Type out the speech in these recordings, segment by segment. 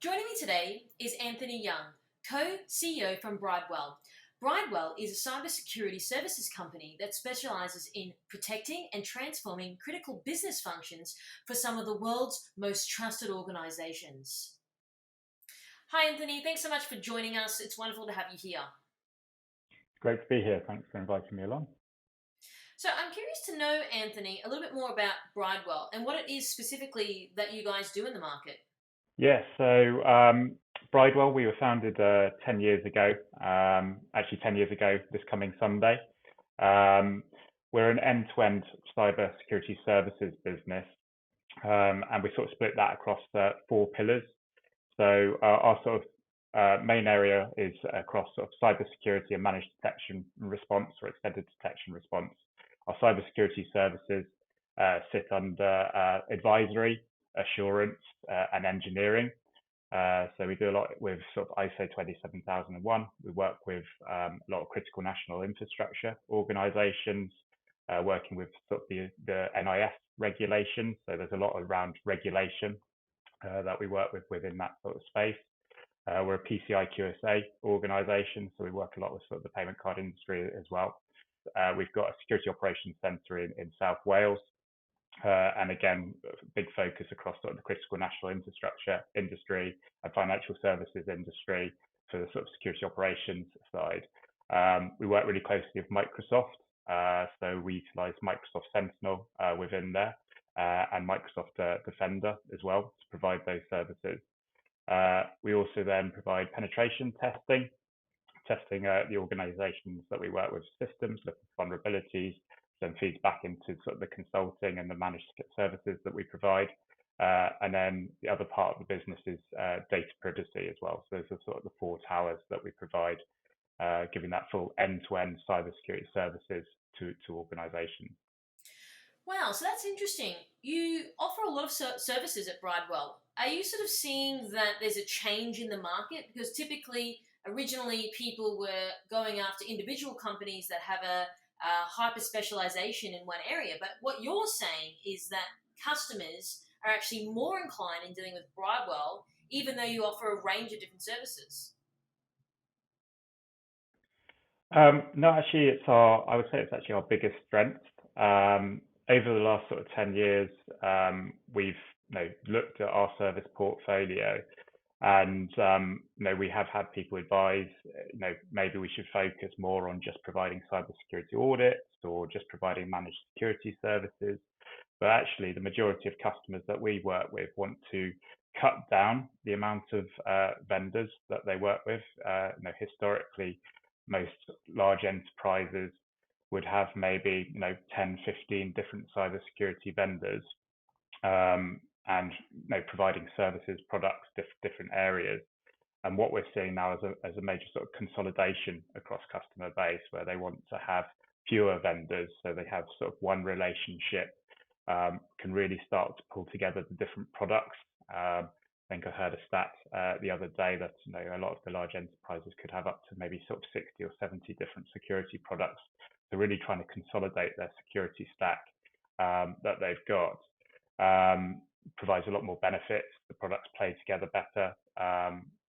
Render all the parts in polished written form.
Joining me today is Anthony Young, co-CEO from Bridewell. Bridewell is a cybersecurity services company that specializes in protecting and transforming critical business functions for some of the world's most trusted organizations. Hi, Anthony. Thanks so much for joining us. It's wonderful to have you here. Great to be here. Thanks for inviting me along. So, I'm curious to know, Anthony, a little bit more about Bridewell and what it is specifically that you guys do in the market. Yeah, so Bridewell, we were founded 10 years ago, actually 10 years ago this coming Sunday. Um, we're an end-to-end cyber security services business, and we sort of split that across four pillars. So our sort of main area is across sort of cybersecurity and managed detection and response or extended detection response. Our cybersecurity services sit under advisory, assurance, and engineering. So we do a lot with sort of ISO 27001. We work with a lot of critical national infrastructure organizations, working with sort of the NIS regulations. So there's a lot around regulation that we work with within that sort of space. We're a PCI QSA organization, so we work a lot with sort of the payment card industry as well. We've got a security operations centre in South Wales, and again, a big focus across sort of the critical national infrastructure industry and financial services industry for the sort of security operations side. We work really closely with Microsoft, so we utilize Microsoft Sentinel within there, and Microsoft Defender as well to provide those services. We also then provide penetration testing the organizations that we work with systems, looking for vulnerabilities, then feeds back into sort of the consulting and the managed services that we provide. And then the other part of the business is data privacy as well. So those are sort of the four towers that we provide, giving that full end-to-end cybersecurity services to organizations. Wow, so that's interesting. You offer a lot of services at Bridewell. Are you sort of seeing that there's a change in the market? Because typically, originally, people were going after individual companies that have a hyper specialization in one area. But what you're saying is that customers are actually more inclined in dealing with Bridewell, even though you offer a range of different services. No, actually, I would say it's actually our biggest strength. Over the last sort of 10 years, we've looked at our service portfolio and we have had people advise, maybe we should focus more on just providing cybersecurity audits or just providing managed security services. But actually, the majority of customers that we work with want to cut down the amount of vendors that they work with. Historically, most large enterprises would have maybe 10, 15 different cybersecurity vendors, and providing services, products, different areas. And what we're seeing now as a major sort of consolidation across customer base, where they want to have fewer vendors, so they have sort of one relationship, can really start to pull together the different products. I think I heard a stat the other day that a lot of the large enterprises could have up to maybe sort of 60 or 70 different security products. They're really trying to consolidate their security stack that they've got. Provides a lot more benefits. The products play together better.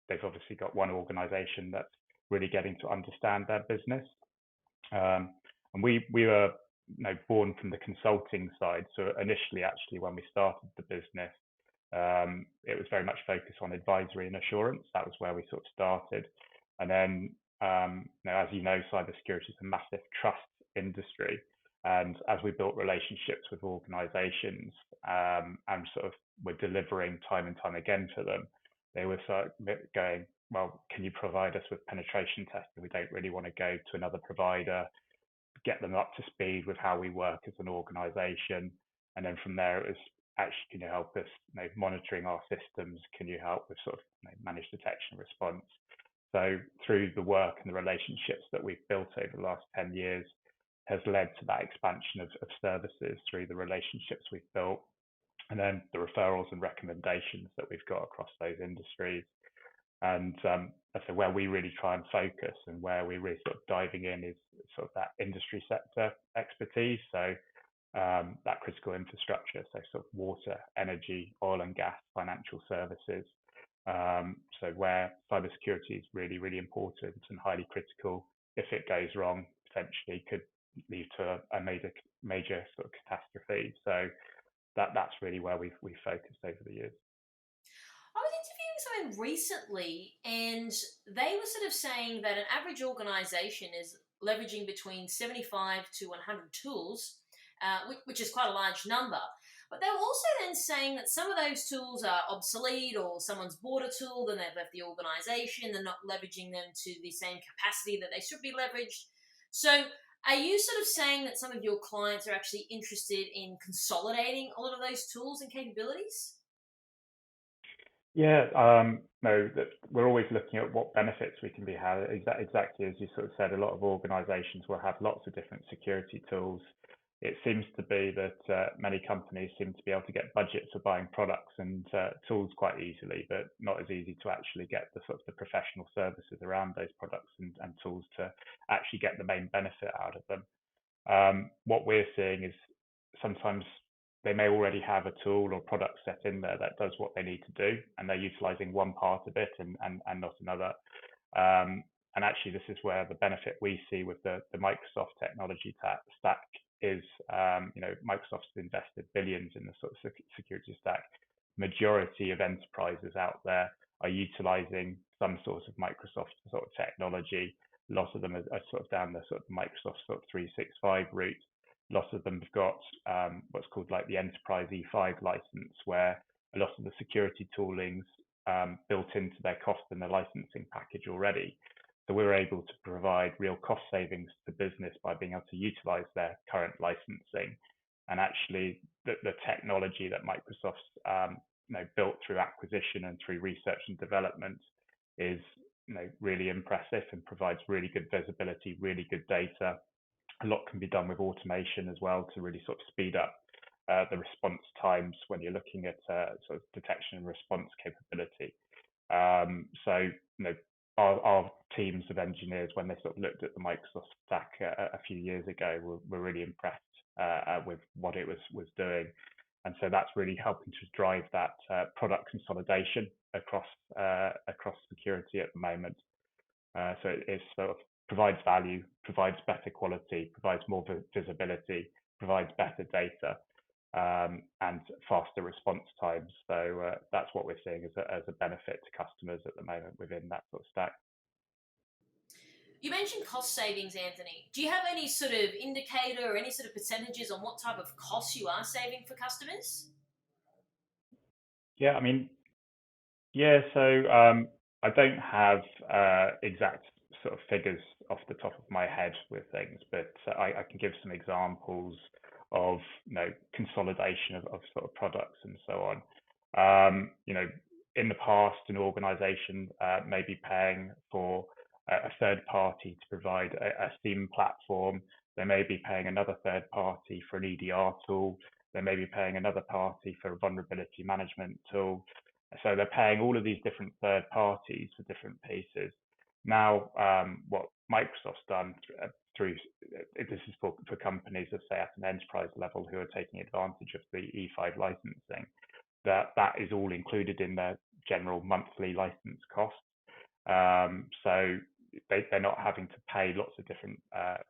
They've obviously got one organization that's really getting to understand their business. And we were born from the consulting side. So initially, actually, when we started the business, it was very much focused on advisory and assurance. That was where we sort of started. And then, as you know, cybersecurity is a massive trust industry. And as we built relationships with organizations, and sort of were delivering time and time again for them, they were sort of going, well, can you provide us with penetration testing? We don't really want to go to another provider, get them up to speed with how we work as an organization. And then from there, it was actually, can you help us monitoring our systems? Can you help with sort of managed detection response? So through the work and the relationships that we've built over the last 10 years has led to that expansion of services through the relationships we've built, and then the referrals and recommendations that we've got across those industries. And so where we really try and focus and where we're really sort of diving in is sort of that industry sector expertise. So that critical infrastructure, so sort of water, energy, oil and gas, financial services. So where cybersecurity is really, really important and highly critical, if it goes wrong, potentially could lead to a major sort of catastrophe. So that's really where we've focused over the years. I was interviewing someone recently, and they were sort of saying that an average organization is leveraging between 75 to 100 tools, which is quite a large number. But they were also then saying that some of those tools are obsolete, or someone's bought a tool, then they've left the organization, they're not leveraging them to the same capacity that they should be leveraged. So, are you sort of saying that some of your clients are actually interested in consolidating a lot of those tools and capabilities? Yeah, no, that we're always looking at what benefits we can be had. Exactly as you sort of said, a lot of organizations will have lots of different security tools. It seems to be that many companies seem to be able to get budget for buying products and tools quite easily, but not as easy to actually get the sort of the professional services around those products and tools to actually get the main benefit out of them. What we're seeing is sometimes they may already have a tool or product set in there that does what they need to do, and they're utilizing one part of it and not another. And actually, this is where the benefit we see with the Microsoft technology stack is, Microsoft's invested billions in the sort of security stack. Majority of enterprises out there are utilizing some sort of Microsoft sort of technology. Lots of them are sort of down the sort of Microsoft sort of 365 route. Lots of them have got what's called like the Enterprise E5 license, where a lot of the security tooling's built into their cost and their licensing package already. So we're able to provide real cost savings to business by being able to utilize their current licensing. And actually, the technology that Microsoft's built through acquisition and through research and development is really impressive and provides really good visibility, really good data. A lot can be done with automation as well to really sort of speed up the response times when you're looking at sort of detection and response capability. So, our teams of engineers, when they sort of looked at the Microsoft stack a few years ago, were really impressed with what it was doing. And so that's really helping to drive that product consolidation across security at the moment. So it sort of provides value, provides better quality, provides more visibility, provides better data, and faster response times. So that's what we're seeing as a benefit to customers at the moment within that sort of stack. You mentioned cost savings, Anthony. Do you have any sort of indicator or any sort of percentages on what type of costs you are saving for customers? Yeah, I mean, yeah, so I don't have exact sort of figures off the top of my head with things, but I can give some examples of consolidation of sort of products and so on. In the past, an organization may be paying for a third party to provide a SIEM platform. They may be paying another third party for an EDR tool. They may be paying another party for a vulnerability management tool. So they're paying all of these different third parties for different pieces. Now, what Microsoft's done through this is for companies, let's say at an enterprise level, who are taking advantage of the E5 licensing, that is all included in their general monthly license cost. So they're not having to pay lots of different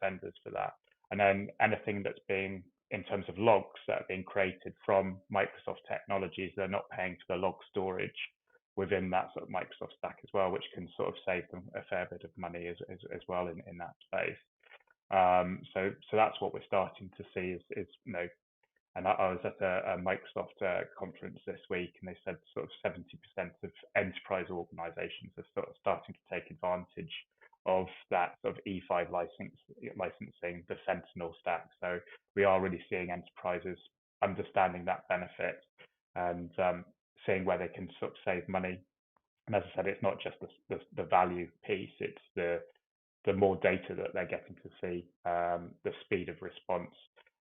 vendors for that. And then anything that's being in terms of logs that are being created from Microsoft technologies, they're not paying for the log storage within that sort of Microsoft stack as well, which can sort of save them a fair bit of money as well in that space. So that's what we're starting to see is and I was at a Microsoft conference this week, and they said sort of 70% of enterprise organizations are sort of starting to take advantage of that sort of E5 licensing, the Sentinel stack. So we are really seeing enterprises understanding that benefit and seeing where they can sort of save money. And as I said, it's not just the value piece; it's the more data that they're getting to see, the speed of response,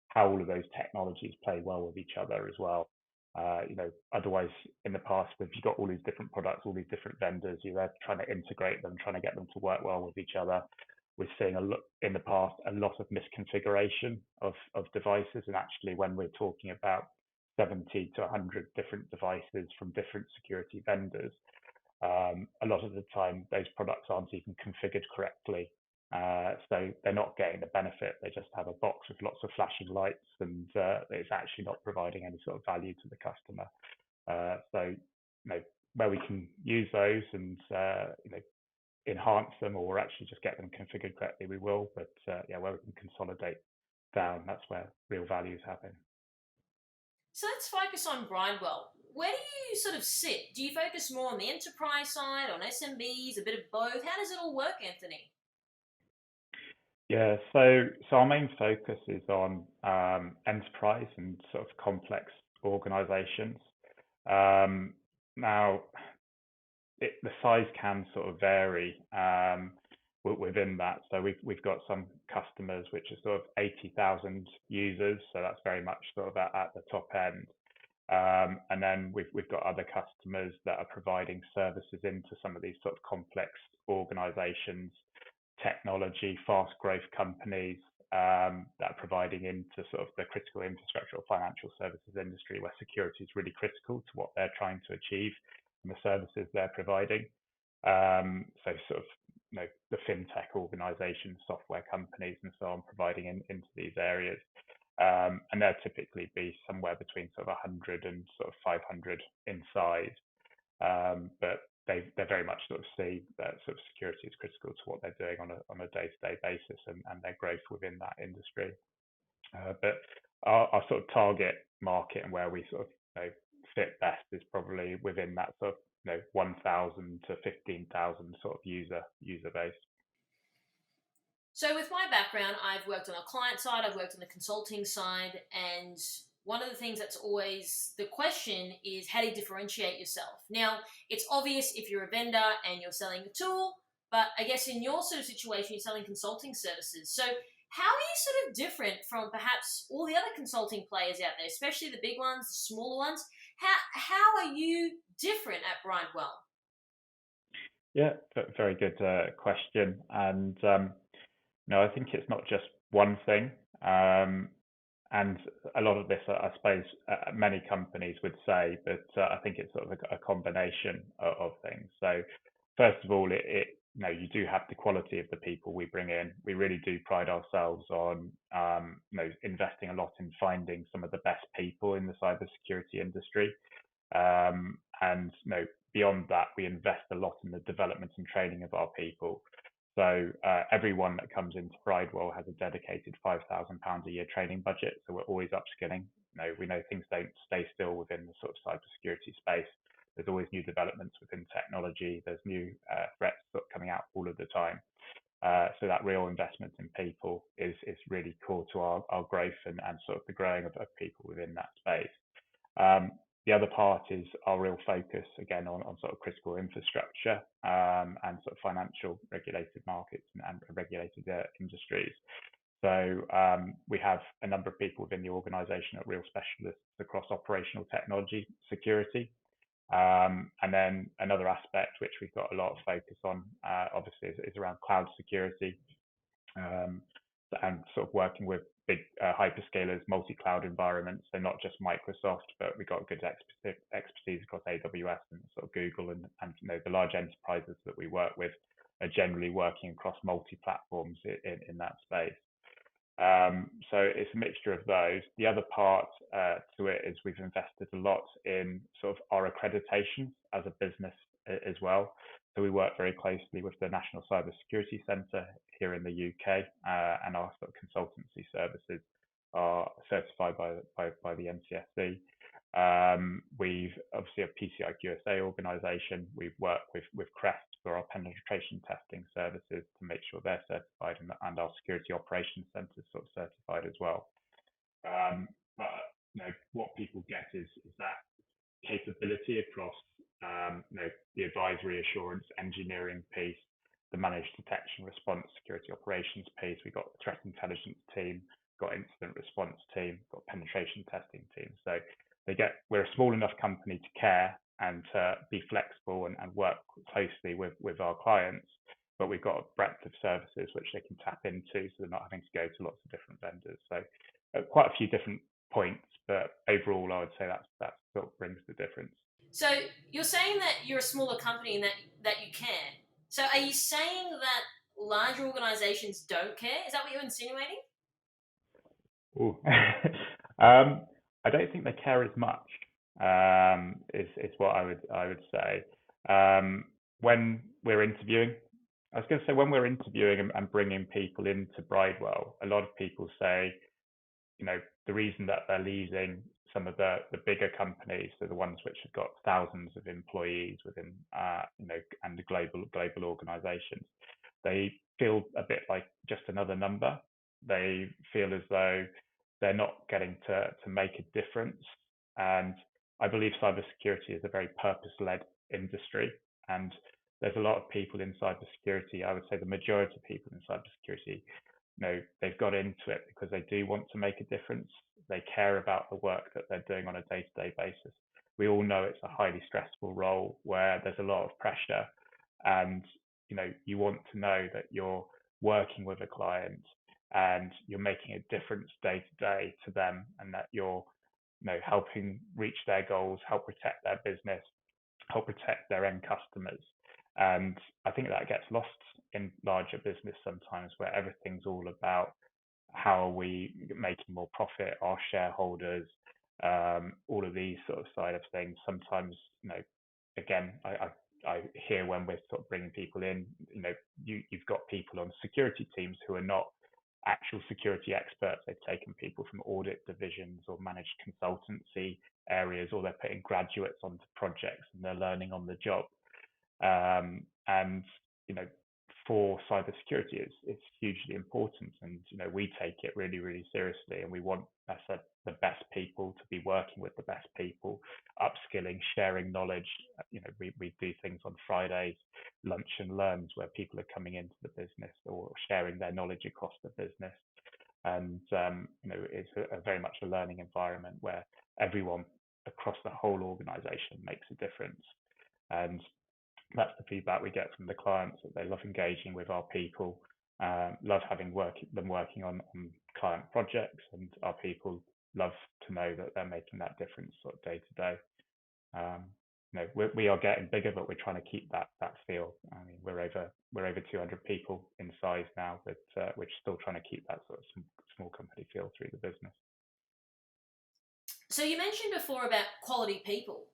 how all of those technologies play well with each other as well. Otherwise, in the past, if you've got all these different products, all these different vendors, you're there trying to integrate them, trying to get them to work well with each other. We're seeing in the past a lot of misconfiguration of devices, and actually, when we're talking about 70 to 100 different devices from different security vendors, A lot of the time, those products aren't even configured correctly. So they're not getting the benefit. They just have a box with lots of flashing lights, and it's actually not providing any sort of value to the customer. So, where we can use those and enhance them or actually just get them configured correctly, we will. But yeah, where we can consolidate down, that's where real value is happening. So let's focus on Bridewell. Where do you sort of sit? Do you focus more on the enterprise side, on SMBs, a bit of both? How does it all work, Anthony? Yeah, so our main focus is on enterprise and sort of complex organizations. Um, Now, the size can sort of vary within that. So we've got some customers which are sort of 80,000 users, so that's very much sort of at the top end. And then we've got other customers that are providing services into some of these sort of complex organizations, technology, fast growth companies that are providing into sort of the critical infrastructure or financial services industry where security is really critical to what they're trying to achieve and the services they're providing. So sort of the fintech organizations, software companies, and so on, providing into these areas. And they'll typically be somewhere between sort of 100 and sort of 500 in size. But they very much sort of see that sort of security is critical to what they're doing on a day-to-day basis and their growth within that industry. But our sort of target market and where we sort of fit best is probably within that sort of 1,000 to 15,000 sort of user base. So, with my background, I've worked on a client side, I've worked on the consulting side, and one of the things that's always the question is how do you differentiate yourself? Now, it's obvious if you're a vendor and you're selling a tool, but I guess in your sort of situation, you're selling consulting services. So, how are you sort of different from perhaps all the other consulting players out there, especially the big ones, the smaller ones? How are you different at Bridewell? Yeah, very good question. And no, I think it's not just one thing. Um, and a lot of this, I suppose, many companies would say, but I think it's sort of a combination of things. So, first of all, you do have the quality of the people we bring in. We really do pride ourselves on investing a lot in finding some of the best people in the cybersecurity industry. And beyond that, we invest a lot in the development and training of our people. So everyone that comes into Bridewell has a dedicated £5,000 a year training budget. So we're always upskilling. We know things don't stay still within the sort of cybersecurity space. There's always new developments within technology. There's new threats sort of coming out all of the time. So that real investment in people is really core to our growth and sort of the growing of people within that space. The other part is our real focus, again, on sort of critical infrastructure and sort of financial regulated markets and regulated industries. So we have a number of people within the organization that are real specialists across operational technology security. And then another aspect which we've got a lot of focus on, obviously, is around cloud security um, and sort of working with big hyperscalers, multi-cloud environments. So not just Microsoft, but we've got good expertise across AWS and sort of Google and the large enterprises that we work with are generally working across multi-platforms in that space. So it's a mixture of those. The other part to it is we've invested a lot in sort of our accreditation as a business as well. So we work very closely with the National Cybersecurity Centre here in the UK, and our sort of consultancy services are certified by the NCSC. We've obviously a PCI QSA organisation. We've worked with Crest for our penetration testing services to make sure they're certified, and our security operations centre is sort of certified as well. But what people get is that capability across the advisory assurance engineering piece, the managed detection response security operations piece. We've got threat intelligence team, got incident response team, got penetration testing team. So we're a small enough company to care and to be flexible and work closely with our clients, but we've got a breadth of services which they can tap into, so they're not having to go to lots of different vendors. So quite a few different points, but overall, I would say that's sort of brings the difference. So you're saying that you're a smaller company and that you care. So are you saying that larger organizations don't care? Is that what you're insinuating? Ooh. I don't think they care as much. Is what I would say. When we're interviewing, I was going to say when we're interviewing and bringing people into Bridewell, a lot of people say, the reason that they're leaving some of the bigger companies, so the ones which have got thousands of employees within, and the global organizations, they feel a bit like just another number. They feel as though they're not getting to make a difference. And I believe cybersecurity is a very purpose-led industry, and there's a lot of people in cybersecurity. I would say the majority of people in cybersecurity, they've got into it because they do want to make a difference. They care about the work that they're doing on a day-to-day basis. We all know it's a highly stressful role where there's a lot of pressure, and you want to know that you're working with a client and you're making a difference day to day to them, and that you're helping reach their goals, help protect their business, help protect their end customers. And I think that gets lost in larger business sometimes, where everything's all about how are we making more profit, our shareholders, all of these sort of side of things. Sometimes, again, I hear when we're sort of bringing people in, you've got people on security teams who are not actual security experts. They've taken people from audit divisions or managed consultancy areas, or they're putting graduates onto projects and they're learning on the job. And for cybersecurity, it's hugely important, and we take it really, really seriously, and we want, as I said, the best people to be working with the best people, upskilling, sharing knowledge. We do things on Fridays, lunch and learns, where people are coming into the business or sharing their knowledge across the business. And it's a very much a learning environment where everyone across the whole organization makes a difference. And that's the feedback we get from the clients, that they love engaging with our people, love having them working on client projects, and our people love to know that they're making that difference sort of day to day. We are getting bigger, but we're trying to keep that feel. I mean, we're over 200 people in size now, but we're still trying to keep that sort of small company feel through the business. So you mentioned before about quality people.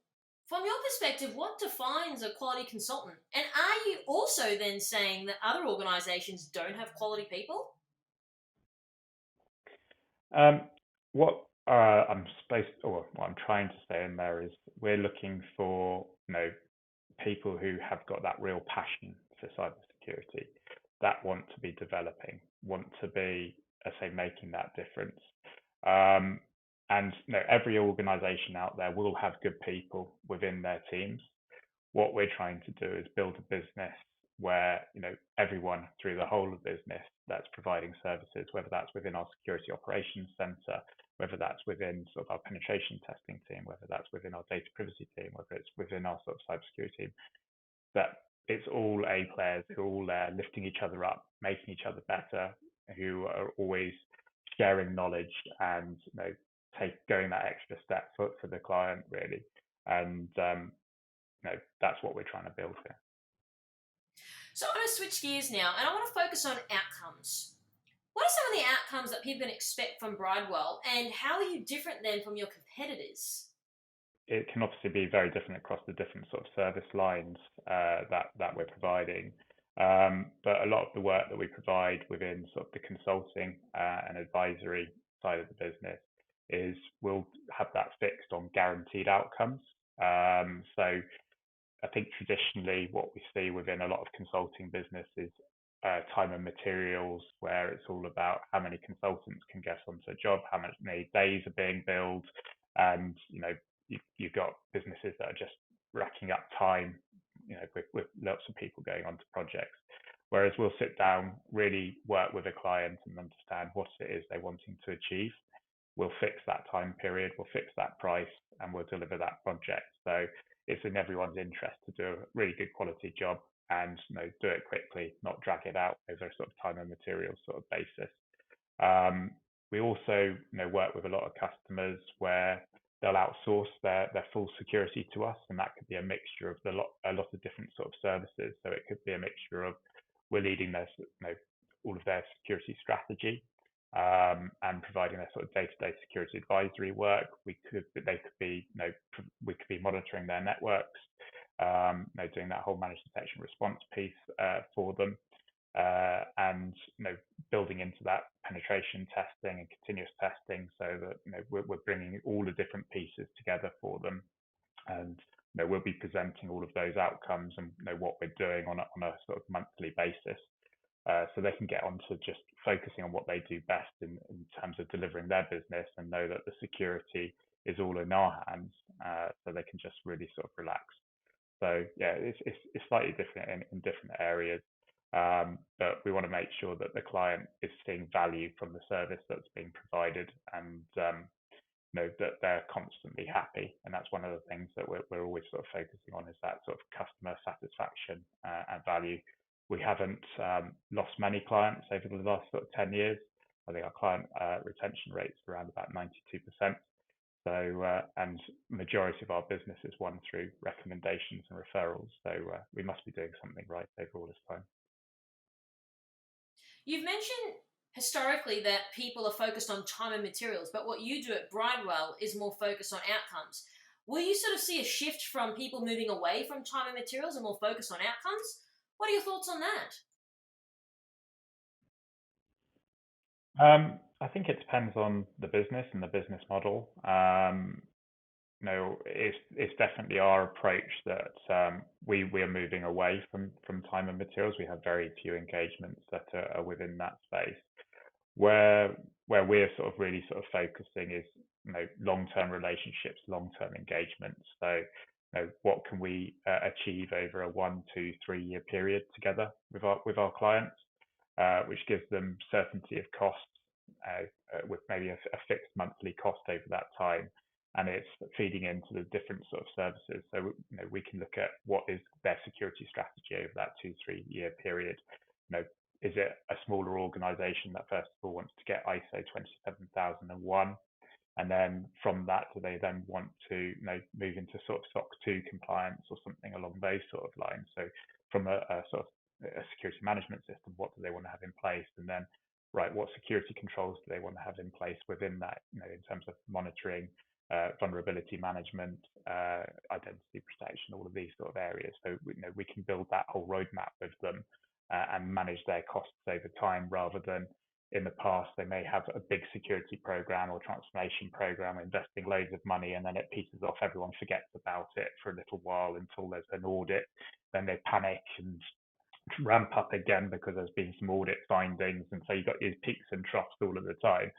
From your perspective, what defines a quality consultant? And are you also then saying that other organizations don't have quality people? Um, what I'm supposed, or what I'm trying to say in there is, we're looking for people who have got that real passion for cybersecurity, that want to be developing, want to be, I say, making that difference. Um, and every organization out there will have good people within their teams. What we're trying to do is build a business where everyone through the whole of business that's providing services, whether that's within our security operations center, whether that's within sort of our penetration testing team, whether that's within our data privacy team, whether it's within our sort of cybersecurity team, that it's all A players who are all there lifting each other up, making each other better, who are always sharing knowledge and going that extra step for the client really. And that's what we're trying to build here. So I want to switch gears now and I want to focus on outcomes. What are some of the outcomes that people can expect from Bridewell, and how are you different then from your competitors? It can obviously be very different across the different sort of service lines that we're providing. But a lot of the work that we provide within sort of the consulting and advisory side of the business is we'll have that fixed on guaranteed outcomes. So I think traditionally what we see within a lot of consulting business is time and materials, where it's all about how many consultants can get onto a job, how many days are being billed, and you've got businesses that are just racking up time, with lots of people going onto projects. Whereas we'll sit down, really work with a client and understand what it is they're wanting to achieve. We'll fix that time period, we'll fix that price, and we'll deliver that project. So it's in everyone's interest to do a really good quality job and do it quickly, not drag it out over a sort of time and materials sort of basis. We also work with a lot of customers where they'll outsource their full security to us, and that could be a mixture of a lot of different sort of services. So it could be a mixture of we're leading their all of their security strategy, and providing their sort of day-to-day security advisory work. They could be we could be monitoring their networks, doing that whole managed detection response piece for them, and building into that penetration testing and continuous testing, so that we're bringing all the different pieces together for them, and we'll be presenting all of those outcomes and what we're doing on a sort of monthly basis, so they can get on to just focusing on what they do best in terms of delivering their business, and know that the security is all in our hands, so they can just really sort of relax. So yeah, it's slightly different in different areas, but we want to make sure that the client is seeing value from the service that's being provided, and that they're constantly happy. And that's one of the things that we're always sort of focusing on, is that sort of customer satisfaction and value. We haven't lost many clients over the last sort of 10 years. I think our client retention rate's around about 92%. So, and majority of our business is won through recommendations and referrals. So we must be doing something right over all this time. You've mentioned historically that people are focused on time and materials, but what you do at Bridewell is more focused on outcomes. Will you sort of see a shift from people moving away from time and materials and more focused on outcomes? What are your thoughts on that? I think it depends on the business and the business model. It's definitely our approach that we are moving away from time and materials. We have very few engagements that are within that space. Where we're sort of really sort of focusing is long-term relationships, long-term engagements. So what can we achieve over a 1, 2, 3 year period together with our clients, which gives them certainty of costs, with maybe a fixed monthly cost over that time, and it's feeding into the different sort of services. So we can look at what is their security strategy over that 2, 3 year period. Is it a smaller organization that first of all wants to get ISO 27001, and then from that, do they then want to move into sort of SOC 2 compliance or something along those sort of lines? So from a sort of a security management system, what do they want to have in place, and then what security controls do they want to have in place within that, in terms of monitoring, vulnerability management, identity protection, all of these sort of areas. So we can build that whole roadmap with them, and manage their costs over time, rather than in the past they may have a big security program or transformation program, investing loads of money, and then it pieces off. Everyone forgets about it for a little while until there's an audit. Then they panic and ramp up again because there's been some audit findings, and so you've got these peaks and troughs all of the time.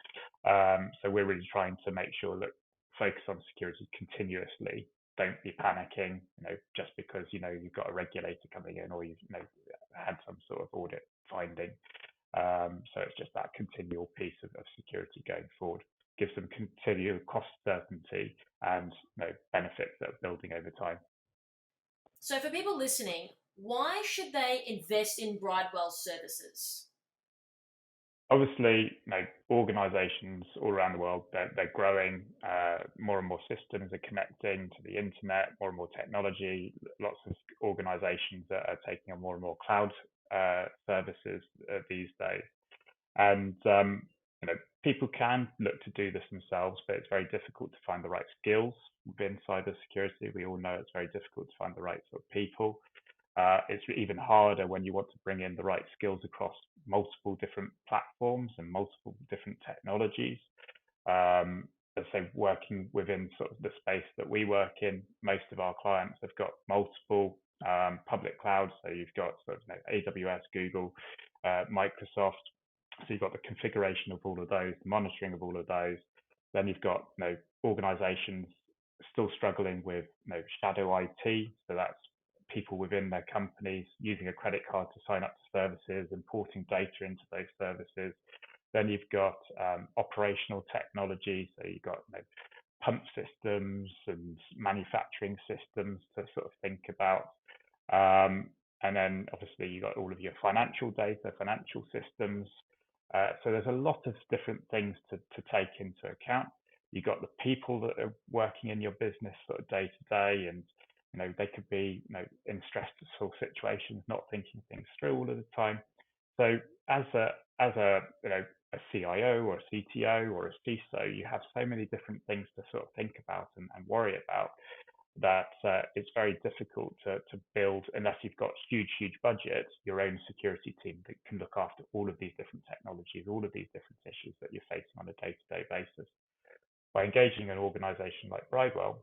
So we're really trying to make sure that focus on security continuously. Don't be panicking, just because you've got a regulator coming in, or you've had some sort of audit finding. So it's just that continual piece of security going forward. Gives them continual cost certainty and benefits that are building over time. So, for people listening, why should they invest in Bridewell's services? Obviously, organizations all around the world, they're growing. More and more systems are connecting to the internet, more and more technology. Lots of organizations are taking on more and more cloud services these days. And people can look to do this themselves, but it's very difficult to find the right skills within cybersecurity. We all know it's very difficult to find the right sort of people. It's even harder when you want to bring in the right skills across multiple different platforms and multiple different technologies. As I say, working within sort of the space that we work in, most of our clients have got multiple public clouds. So you've got sort of AWS, Google, Microsoft. So you've got the configuration of all of those, the monitoring of all of those. Then you've got organizations still struggling with shadow IT. So that's people within their companies using a credit card to sign up to services, importing data into those services. Then you've got operational technology. So you've got pump systems and manufacturing systems to sort of think about. And then obviously you've got all of your financial data, financial systems. So there's a lot of different things to take into account. You've got the people that are working in your business sort of day to day, and they could be in stressful situations, not thinking things through all of the time. So as a a CIO or a CTO or a CISO, you have so many different things to sort of think about and worry about that it's very difficult to build unless you've got huge budgets, your own security team that can look after all of these different technologies, all of these different issues that you're facing on a day-to-day basis. By engaging an organization like Bridewell,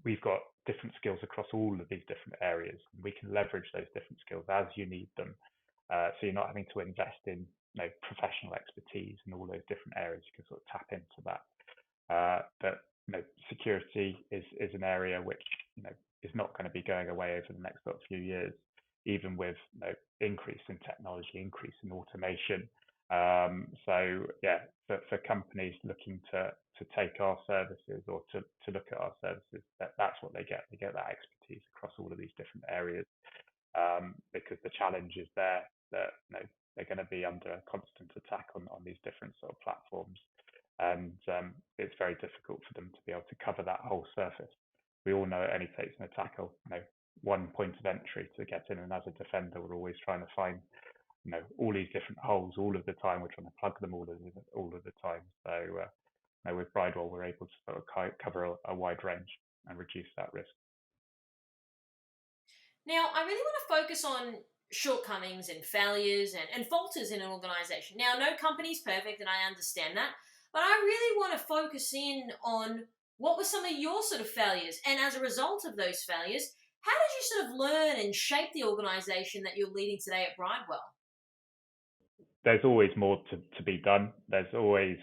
we've got different skills across all of these different areas. We can leverage those different skills as you need them. So you're not having to invest in professional expertise in all those different areas. You can sort of tap into that. But security is an area which is not going to be going away over the next sort of few years, even with increase in technology, increase in automation. So yeah, for companies looking to take our services or to look at our services, that's what they get. They get that expertise across all of these different areas, because the challenge is there that they're going to be under a constant attack on these different sort of platforms, and it's very difficult for them to be able to cover that whole surface. We all know it only takes an attacker, one point of entry to get in, and as a defender, we're always trying to find all these different holes all of the time. We're trying to plug them all of the time. So with Bridewell, we're able to sort of cover a wide range and reduce that risk. Now, I really want to focus on shortcomings and failures and falters in an organization. Now, no company's perfect, and I understand that, but I really want to focus in on what were some of your sort of failures, and as a result of those failures, how did you sort of learn and shape the organization that you're leading today at Bridewell? There's always more to be done. There's always,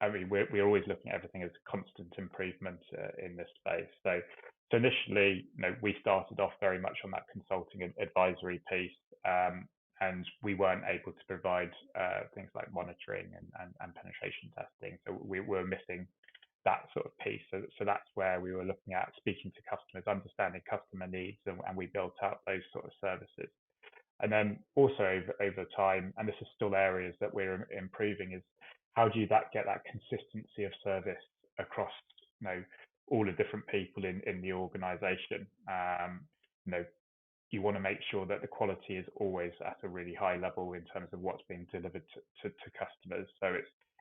I mean, we're always looking at everything as constant improvement in this space. So initially, we started off very much on that consulting and advisory piece, and we weren't able to provide things like monitoring and penetration testing. So we were missing that sort of piece. So that's where we were looking at speaking to customers, understanding customer needs, and we built out those sort of services. And then also over time, and this is still areas that we're improving, is how do you get that consistency of service across all the different people in the organization. You know, you want to make sure that the quality is always at a really high level in terms of what's being delivered to customers. So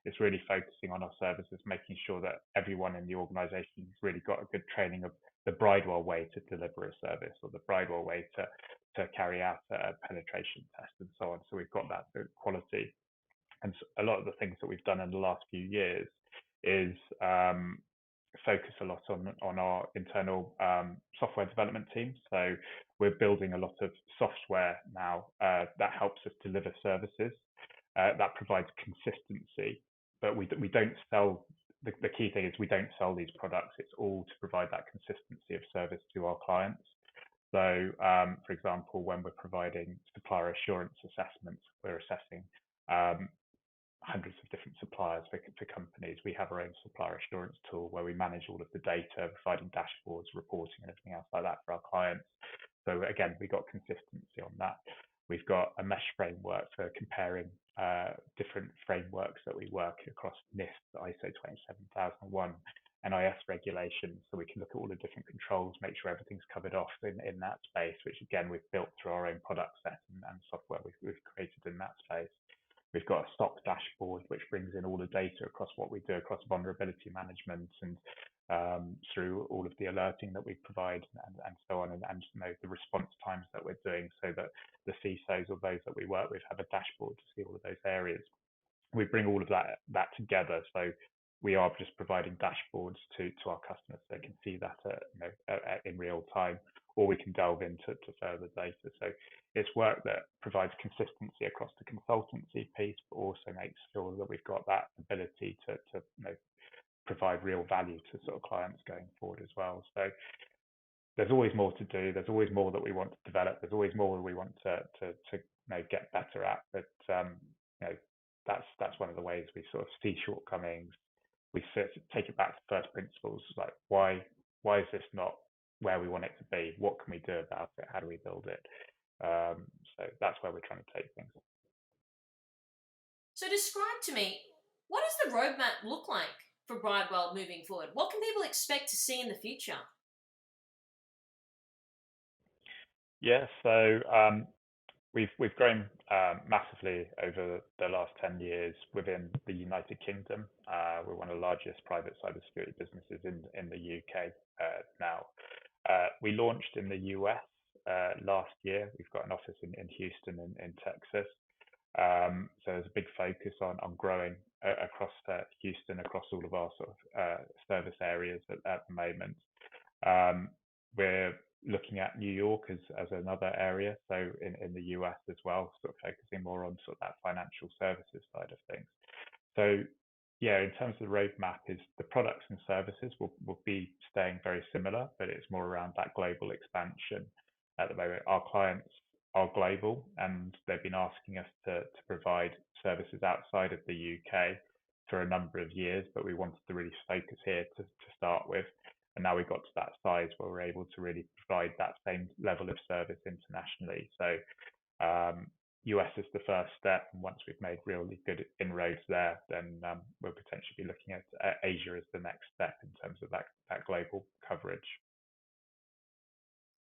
it's really focusing on our services, making sure that everyone in the organization has really got a good training of the Bridewell way to deliver a service, or the Bridewell way to carry out a penetration test, and so on. So we've got that quality. And a lot of the things that we've done in the last few years is focus a lot on our internal software development team. So we're building a lot of software now that helps us deliver services that provides consistency, but we don't sell. The key thing is we don't sell these products. It's all to provide that consistency of service to our clients. So, for example, when we're providing supplier assurance assessments, we're assessing hundreds of different suppliers for companies. We have our own supplier assurance tool where we manage all of the data, providing dashboards, reporting, and everything else like that for our clients. So again, we got consistency on that. We've got a mesh framework for comparing different frameworks that we work across NIST, ISO 27001, NIS regulations, so we can look at all the different controls, make sure everything's covered off in that space, which again we've built through our own product set and software we've created in that space. We've got a SOC dashboard which brings in all the data across what we do across vulnerability management and through all of the alerting that we provide and so on, and the response times that we're doing, so that the CISOs or those that we work with have a dashboard to see all of those areas. We bring all of that together, so we are just providing dashboards to our customers so they can see that in real time, or we can delve into further data. So it's work that provides consistency across the consultancy piece, but also makes sure that we've got that ability to provide real value to sort of clients going forward as well. So there's always more to do. There's always more that we want to develop. There's always more that we want to get better at. But that's one of the ways we sort of see shortcomings. We take it back to first principles, like why is this not where we want it to be? What can we do about it? How do we build it? So that's where we're trying to take things. So describe to me, what does the roadmap look like for Bridewell moving forward? What can people expect to see in the future? Yeah, we've grown massively over the last 10 years within the United Kingdom. We're one of the largest private cybersecurity businesses in the UK now. We launched in the US last year. We've got an office in Houston in Texas. So there's a big focus on growing across Houston, across all of our sort of service areas at the moment. Um, we're looking at New York as another area, so in the US as well, sort of focusing more on sort of that financial services side of things. So yeah, in terms of the roadmap, is the products and services will be staying very similar, but it's more around that global expansion at the moment. Our clients are global, and they've been asking us to provide services outside of the UK for a number of years, but we wanted to really focus here to start with. And now we've got to that size where we're able to really provide that same level of service internationally. So US is the first step, and once we've made really good inroads there, then we'll potentially be looking at Asia as the next step in terms of that global coverage.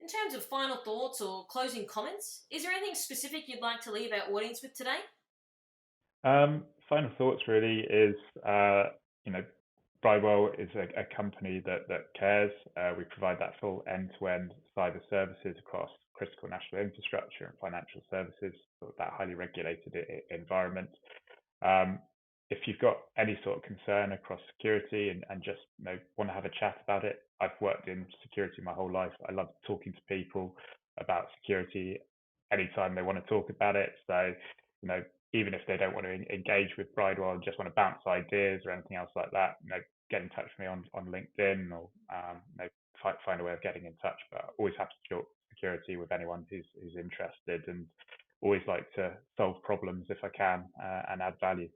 In terms of final thoughts or closing comments, is there anything specific you'd like to leave our audience with today? Final thoughts really is, you know, Bridewell is a company that cares. We provide that full end-to-end cyber services across critical national infrastructure and financial services, sort of that highly regulated environment. Um, if you've got any sort of concern across security and just want to have a chat about it, I've worked in security my whole life. I love talking to people about security anytime they want to talk about it. So, you know, even if they don't want to engage with Bridewell and just want to bounce ideas or anything else like that, get in touch with me on LinkedIn or find a way of getting in touch. But always happy to talk security with anyone who's interested, and always like to solve problems if I can and add value.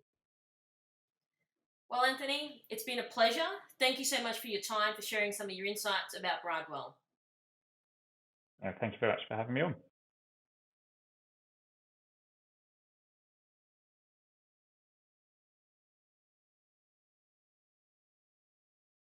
Well, Anthony, it's been a pleasure. Thank you so much for your time, for sharing some of your insights about Bridewell. Thank you very much for having me on.